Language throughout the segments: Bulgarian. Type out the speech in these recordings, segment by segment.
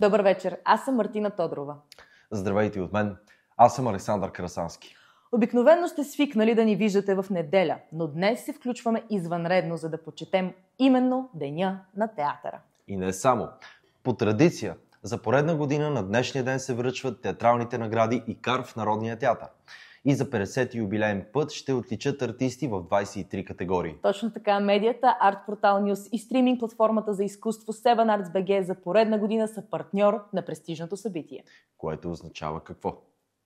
Добър вечер, аз съм Мартина Тодорова. Здравейте от мен, аз съм Александър Красански. Обикновено сте свикнали да ни виждате в неделя, но днес се включваме извънредно, за да почетем именно Деня на театъра. И не само. По традиция, за поредна година на днешния ден се връчват театралните награди ИКАР в Народния театър. И за 50 юбилеен път ще отличат артисти в 23 категории. Точно така, медията, арт-портал News и стриминг платформата за изкуство Seven Arts BG за поредна година са партньор на престижното събитие. Което означава какво?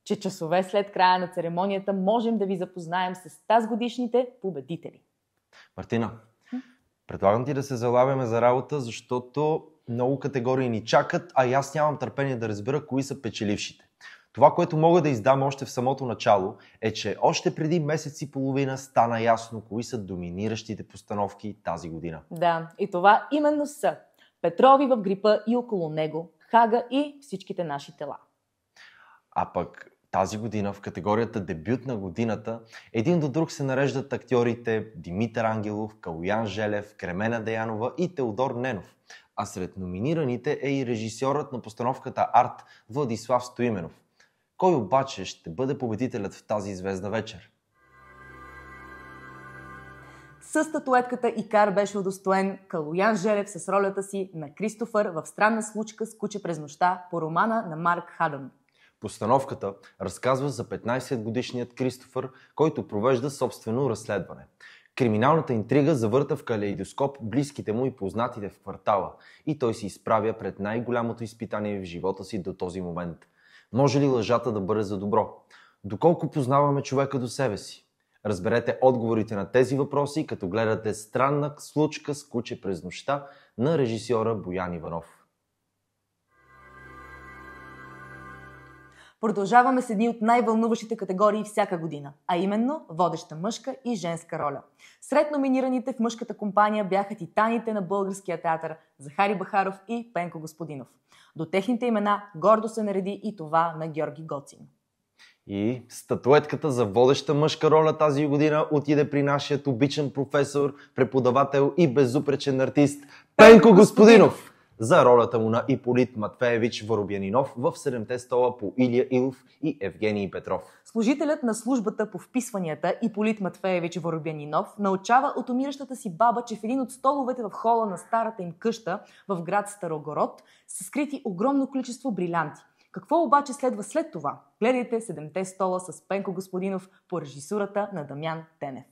Че часове след края на церемонията можем да ви запознаем с тазгодишните победители. Мартина, предлагам ти да се залавяме за работа, защото много категории ни чакат, а и аз нямам търпение да разбера кои са печелившите. Това, което мога да издам още в самото начало, е, че още преди месец и половина стана ясно кои са доминиращите постановки тази година. Да, и това именно са Петрови в грипа и около него, Хага и Всичките наши тела. А пък тази година в категорията дебют на годината един до друг се нареждат актьорите Димитър Ангелов, Калоян Желев, Кремена Деянова и Теодор Ненов. А сред номинираните е и режисьорът на постановката Арт Владислав Стоименов. Кой обаче ще бъде победителят в тази звездна вечер? С статуетката ИКАР беше удостоен Калоян Желев с ролята си на Кристофър в Странна случка с куче през нощта по романа на Марк Хадън. Постановката разказва за 15-годишният Кристофър, който провежда собствено разследване. Криминалната интрига завърта в калейдоскоп близките му и познатите в квартала и той се изправя пред най-голямото изпитание в живота си до този момент. Може ли лъжата да бъде за добро? Доколко познаваме човека до себе си? Разберете отговорите на тези въпроси, като гледате Странна случка с куче през нощта на режисьора Боян Иванов. Продължаваме с едни от най-вълнуващите категории всяка година, а именно водеща мъжка и женска роля. Сред номинираните в мъжката компания бяха титаните на българския театър Захари Бахаров и Пенко Господинов. До техните имена гордо се нареди и това на Георги Гоцин. И статуетката за водеща мъжка роля тази година отиде при нашият обичан професор, преподавател и безупречен артист Пенко Господинов за ролята му на Иполит Матвеевич Воробянинов в Седемте стола по Илия Илов и Евгений Петров. Служителят на службата по вписванията Иполит Матвеевич Воробянинов научава от умиращата си баба, че в един от столовете в хола на старата им къща в град Старогород са скрити огромно количество брилянти. Какво обаче следва след това? Гледайте Седемте стола с Пенко Господинов по режисурата на Дамян Тенев.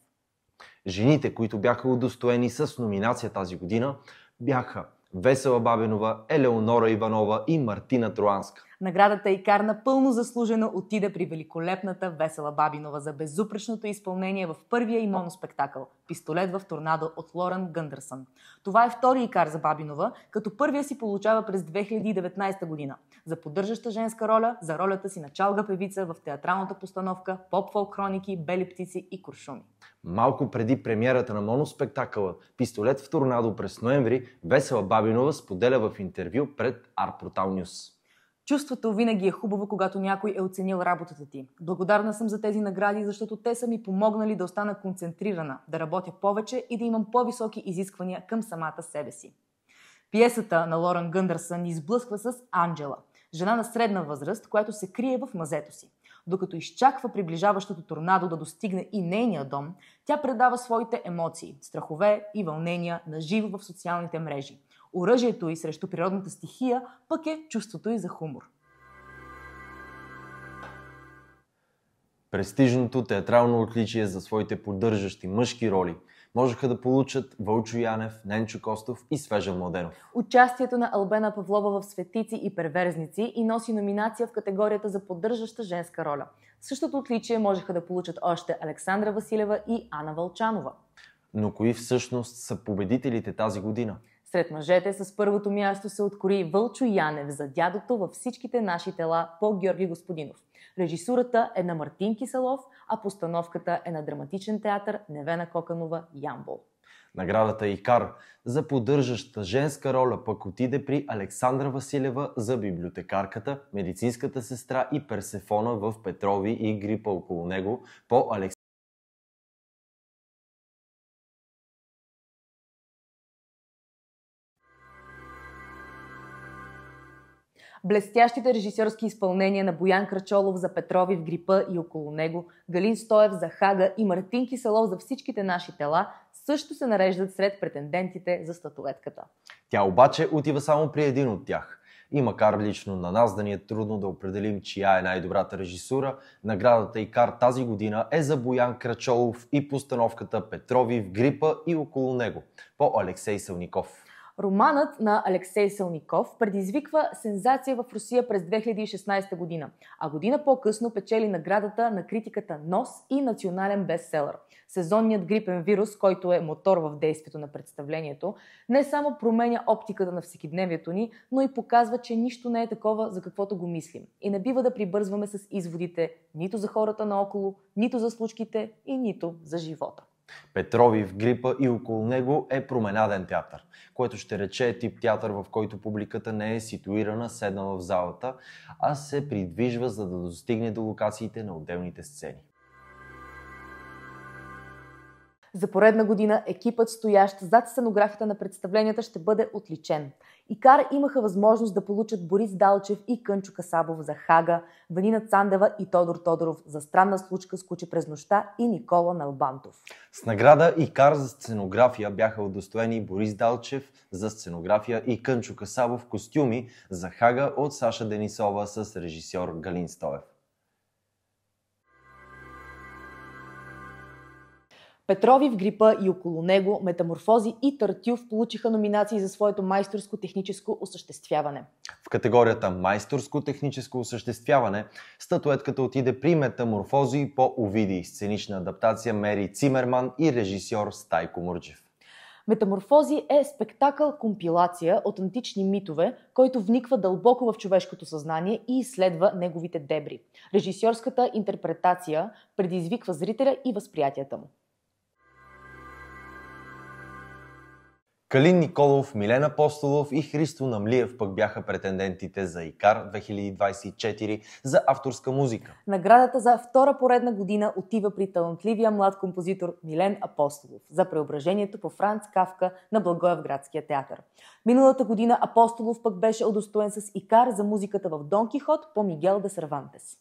Жените, които бяха удостоени с номинация тази година, бяха Весела Бабинова, Елеонора Иванова и Мартина Троанска. Наградата ИКАР напълно заслужено отиде при великолепната Весела Бабинова за безупречното изпълнение в първия и моноспектакъл «Пистолет в торнадо» от Лоран Гъндърсън. Това е втори ИКАР за Бабинова, като първия си получава през 2019 година за поддържаща женска роля за ролята си на чалга певица в театралната постановка «Поп-фолк хроники, Бели птици и куршуми». Малко преди премиерата на моноспектакъла «Пистолет в торнадо» през ноември, Весела Бабинова споделя в интервю пред арт-портал News. Чувството винаги е хубаво, когато някой е оценил работата ти. Благодарна съм за тези награди, защото те са ми помогнали да остана концентрирана, да работя повече и да имам по-високи изисквания към самата себе си. Пиесата на Лоран Гъндърсън ни изблъсква с Анджела, жена на средна възраст, която се крие в мазето си. Докато изчаква приближаващото торнадо да достигне и нейния дом, тя предава своите емоции, страхове и вълнения на живо в социалните мрежи. Оръжието й срещу природната стихия пък е чувството й за хумор. Престижното театрално отличие за своите поддържащи мъжки роли можеха да получат Вълчо Янев, Ненчо Костов и Свежан Младенов. Участието на Албена Павлова в Светици и перверзници и носи номинация в категорията за поддържаща женска роля. Същото отличие можеха да получат още Александра Василева и Ана Вълчанова. Но кои всъщност са победителите тази година? Сред мъжете с първото място се откори Вълчо Янев за Дядото във Всичките наши тела по Георги Господинов. Режисурата е на Мартин Киселов, а постановката е на драматичен театър Невена Коканова Ямбол. Наградата ИКАР за поддържаща женска роля пък отиде при Александра Василева за библиотекарката, медицинската сестра и Персефона в Петрови и грипа около него по Блестящите режисьорски изпълнения на Боян Крачолов за Петрови в грипа и около него, Галин Стоев за Хага и Мартин Киселов за Всичките наши тела също се нареждат сред претендентите за статуетката. Тя обаче отива само при един от тях. И макар лично на нас да ни е трудно да определим чия е най-добрата режисура, наградата ИКАР тази година е за Боян Крачолов и постановката Петрови в грипа и около него по Алексей Сълников. Романът на Алексей Сълников предизвиква сензация в Русия през 2016 година, а година по-късно печели наградата на критиката НОС и национален бестселър. Сезонният грипен вирус, който е мотор в действието на представлението, не само променя оптиката на всекидневието ни, но и показва, че нищо не е такова, за каквото го мислим. И не бива да прибързваме с изводите нито за хората наоколо, нито за случките и нито за живота. Петрови в грипа и около него е променаден театър, което ще рече тип театър, в който публиката не е ситуирана, седнала в залата, а се придвижва, за да достигне до локациите на отделните сцени. За поредна година екипът, стоящ зад сценографията на представленията, ще бъде отличен. ИКАР имаха възможност да получат Борис Далчев и Кънчо Касабов за Хага, Ванина Цандева и Тодор Тодоров за Странна случка с куче през нощта и Никола Налбантов. С награда ИКАР за сценография бяха удостоени Борис Далчев за сценография и Кънчо Касабов костюми за Хага от Саша Денисова с режисьор Галин Стоев. Петрови в грипа и около него, Метаморфози и Тартюф получиха номинации за своето майсторско техническо осъществяване. В категорията майсторско техническо осъществяване статуетката отиде при Метаморфози по Овидий, сценична адаптация Мери Цимерман и режисьор Стайко Мурджев. Метаморфози е спектакъл-компилация от антични митове, който вниква дълбоко в човешкото съзнание и изследва неговите дебри. Режисьорската интерпретация предизвиква зрителя и възприятията му. Калин Николов, Милен Апостолов и Христо Намлиев пък бяха претендентите за ИКАР 2024 за авторска музика. Наградата за втора поредна година отива при талантливия млад композитор Милен Апостолов за преображението по Франц Кафка на Благоевградския театър. Миналата година Апостолов пък беше удостоен с ИКАР за музиката в Дон Кихот по Мигел де Сервантес.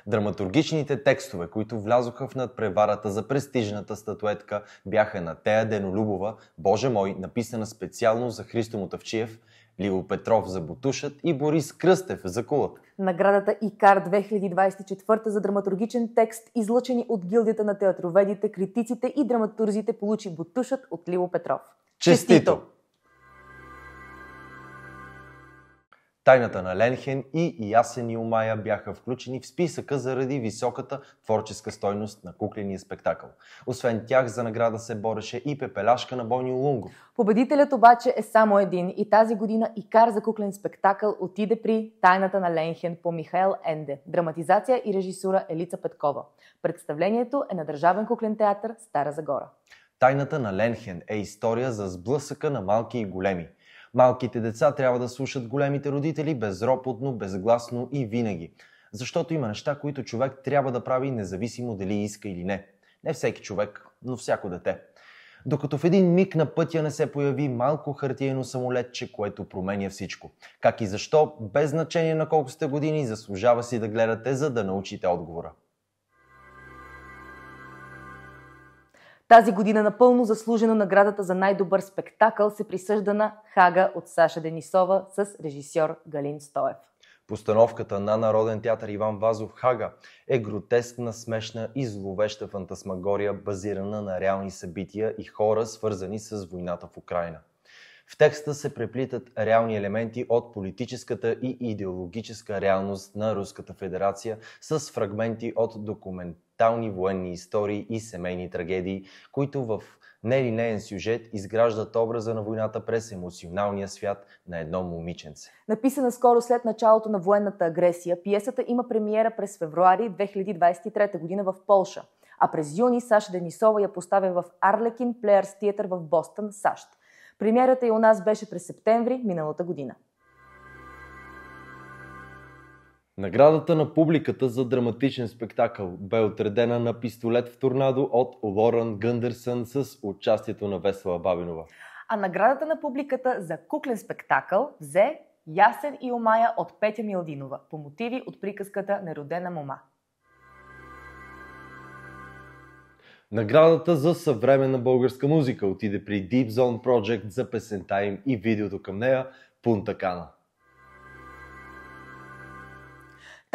Драматургичните текстове, които влязоха в надпреварата за престижната статуетка, бяха на Тея Денолюбова, Боже мой, написана специално за Христо Мотавчиев, Лило Петров за Ботушът и Борис Кръстев за Кулата. Наградата ИКАР 2024 за драматургичен текст, излъчени от гилдията на театроведите, критиците и драматурзите, получи Ботушът от Лило Петров. Честито! Тайната на Ленхен и Ясен и Омая бяха включени в списъка заради високата творческа стойност на кукления спектакъл. Освен тях за награда се бореше и Пепеляшка на Бойни Лунгов. Победителят обаче е само един и тази година ИКАР за куклен спектакъл отиде при Тайната на Ленхен по Михаел Енде. Драматизация и режисура Елица Петкова. Представлението е на Държавен куклен театър Стара Загора. Тайната на Ленхен е история за сблъсъка на малки и големи. Малките деца трябва да слушат големите родители безропотно, безгласно и винаги. Защото има неща, които човек трябва да прави независимо дали иска или не. Не всеки човек, но всяко дете. Докато в един миг на пътя не се появи малко хартиено самолетче, което променя всичко. Как и защо, без значение на колко сте години, заслужава си да гледате, за да научите отговора. Тази година напълно заслужено наградата за най-добър спектакъл се присъжда на Хага от Саша Денисова с режисьор Галин Стоев. Постановката на Народен театър Иван Вазов Хага е гротескна, смешна и зловеща фантасмагория, базирана на реални събития и хора, свързани с войната в Украйна. В текста се преплитат реални елементи от политическата и идеологическа реалност на Руската федерация с фрагменти от документални военни истории и семейни трагедии, които в нелинеен сюжет изграждат образа на войната през емоционалния свят на едно момиченце. Написана скоро след началото на военната агресия, пиесата има премиера през февруари 2023 година в Полша, а през юни Саша Денисова я поставя в Арлекин Плеерс театър в Бостън, САЩ. Премиерата и у нас беше през септември миналата година. Наградата на публиката за драматичен спектакъл бе отредена на Пистолет в торнадо от Лоран Гъндерсън с участието на Весела Бабинова. А наградата на публиката за куклен спектакъл взе Ясен и Омая от Петя Милдинова по мотиви от приказката Неродена мома. Наградата за съвременна българска музика отиде при Deep Zone Project за песента им и видеото към нея Пунта Кана.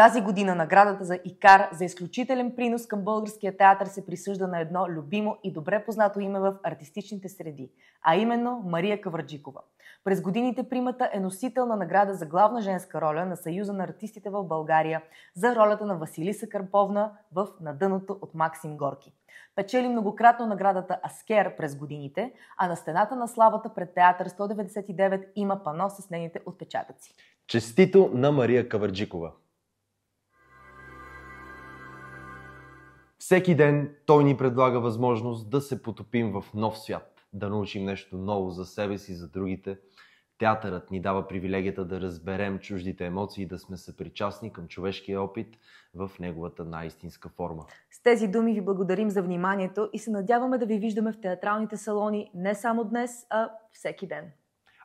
Тази година наградата за Икар за изключителен принос към българския театър се присъжда на едно любимо и добре познато име в артистичните среди, а именно Мария Каварджикова. През годините примата е носител на награда за главна женска роля на Съюза на артистите в България за ролята на Василиса Карповна в На дъното от Максим Горки. Печели многократно наградата Аскер през годините, а на стената на славата пред театър 199 има пано с нейните отпечатъци. Честито на Мария Каварджикова! Всеки ден той ни предлага възможност да се потопим в нов свят, да научим нещо ново за себе си и за другите. Театърът ни дава привилегията да разберем чуждите емоции и да сме съпричастни към човешкия опит в неговата най-истинска форма. С тези думи ви благодарим за вниманието и се надяваме да ви виждаме в театралните салони не само днес, а всеки ден.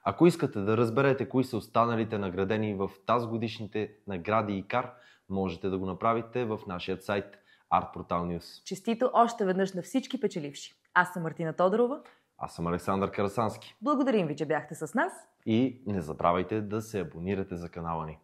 Ако искате да разберете кои са останалите наградени в тази годишните награди Икар, можете да го направите в нашия сайт Art Portal News. Честито още веднъж на всички печеливши. Аз съм Мартина Тодорова. Аз съм Александър Карасански. Благодарим ви, че бяхте с нас. И не забравяйте да се абонирате за канала ни.